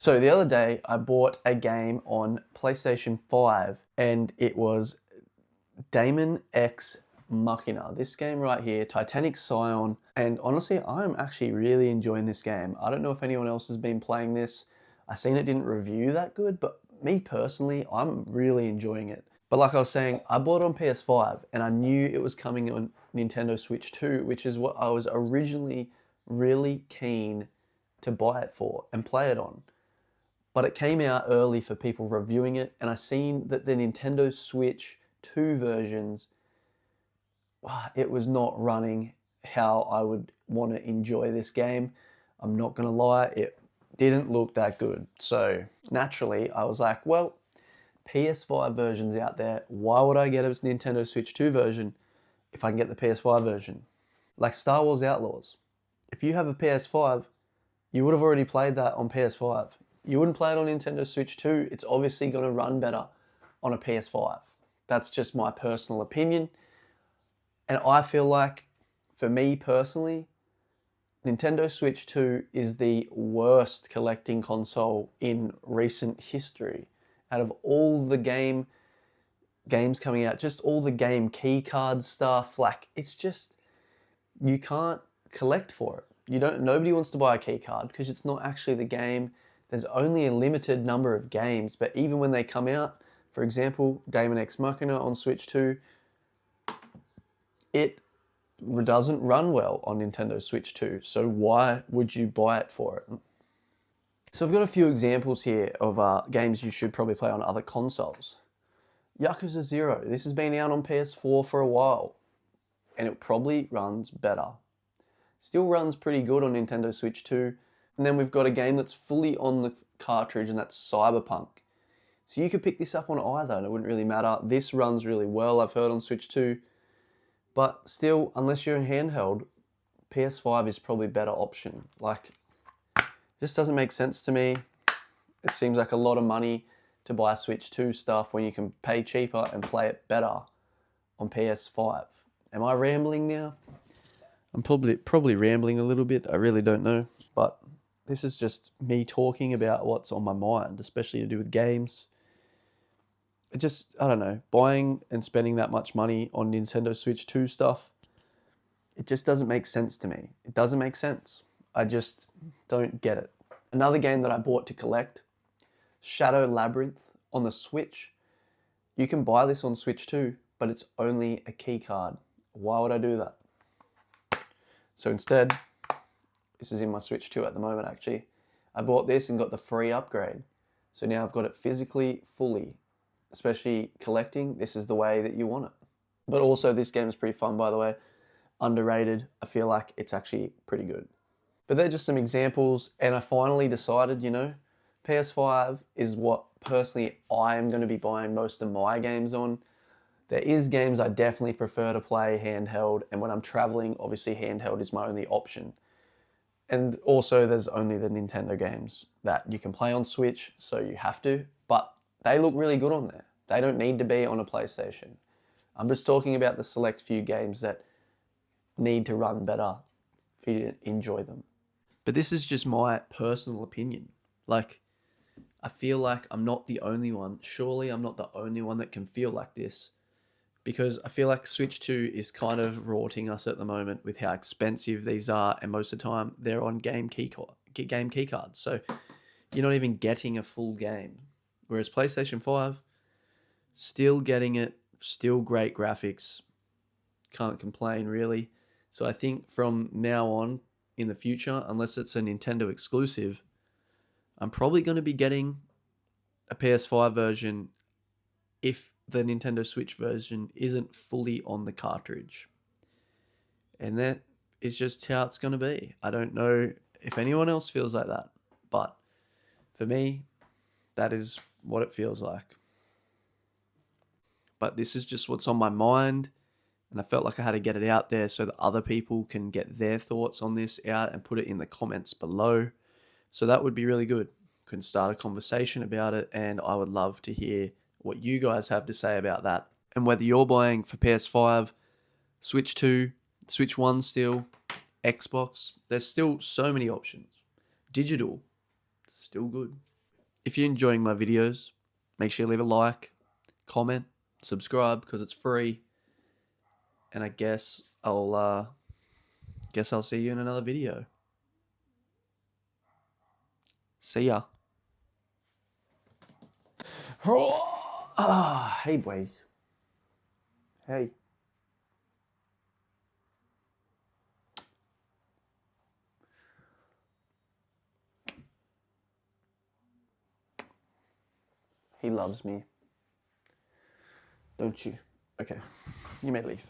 So the other day I bought a game on PlayStation 5 and it was Damon X Machina. This game right here, Titanic Scion. And honestly, I'm actually really enjoying this game. I don't know if anyone else has been playing this. I seen it didn't review that good, but me personally, I'm really enjoying it. But like I was saying, I bought it on PS5 and I knew it was coming on Nintendo Switch 2, which is what I was originally really keen to buy it for and play it on. But it came out early for people reviewing it, and I seen that the Nintendo Switch 2 versions, it was not running how I would want to enjoy this game. I'm not gonna lie, it didn't look that good. So naturally, I was like, well, PS5 version's out there. Why would I get a Nintendo Switch 2 version if I can get the PS5 version? Like Star Wars Outlaws. If you have a PS5, you would have already played that on PS5. You wouldn't play it on Nintendo Switch 2. It's obviously going to run better on a PS5. That's just my personal opinion. And I feel like, for me personally, Nintendo Switch 2 is the worst collecting console in recent history. Out of all the games coming out, just all the game key card stuff, like it's just, you can't collect for it. Nobody wants to buy a key card because it's not actually the game. There's only a limited number of games, but even when they come out, for example, Daemon X Machina on Switch 2, it doesn't run well on Nintendo Switch 2, so why would you buy it for it? So I've got a few examples here of games you should probably play on other consoles. Yakuza 0, this has been out on PS4 for a while, and it probably runs better. Still runs pretty good on Nintendo Switch 2. And then we've got a game that's fully on the cartridge, and that's Cyberpunk. So you could pick this up on either and it wouldn't really matter. This runs really well, I've heard, on Switch 2. But still, unless you're in handheld, PS5 is probably a better option. Like, it just doesn't make sense to me. It seems like a lot of money to buy Switch 2 stuff when you can pay cheaper and play it better on PS5. Am I rambling now? I'm probably rambling a little bit. I really don't know. But this is just me talking about what's on my mind, especially to do with games. It just, I don't know, buying and spending that much money on Nintendo Switch 2 stuff, it just doesn't make sense to me. It doesn't make sense. I just don't get it. Another game that I bought to collect, Shadow Labyrinth on the Switch. You can buy this on Switch 2, but it's only a key card. Why would I do that? So instead, this is in my Switch 2 at the moment actually, I bought this and got the free upgrade. So now I've got it physically, fully. Especially collecting, this is the way that you want it. But also this game is pretty fun, by the way. Underrated. I feel like it's actually pretty good. But they're just some examples, and I finally decided, PS5 is what personally I am going to be buying most of my games on. There is games I definitely prefer to play handheld, and when I'm traveling, obviously handheld is my only option. And also there's only the Nintendo games that you can play on Switch, so you have to, but they look really good on there. They don't need to be on a PlayStation. I'm just talking about the select few games that need to run better for you to enjoy them. But this is just my personal opinion. Like, I feel like I'm not the only one. Surely I'm not the only one that can feel like this, because I feel like Switch 2 is kind of rorting us at the moment with how expensive these are, and most of the time they're on game key cards. So you're not even getting a full game. Whereas PlayStation 5, still getting it, still great graphics, can't complain really. So I think from now on in the future, unless it's a Nintendo exclusive, I'm probably going to be getting a PS5 version if the Nintendo Switch version isn't fully on the cartridge. And that is just how it's going to be. I don't know if anyone else feels like that, but for me, that is what it feels like. But this is just what's on my mind, and I felt like I had to get it out there so that other people can get their thoughts on this out and put it in the comments below. So that would be really good. Can start a conversation about it, and I would love to hear what you guys have to say about that. And whether you're buying for PS5, Switch 2, Switch 1 still, Xbox, there's still so many options. Digital, still good. If you're enjoying my videos, make sure you leave a like, comment, subscribe because it's free. And I guess I'll see you in another video. See ya. Hey boys. Hey. He loves me. Don't you? Okay. You may leave.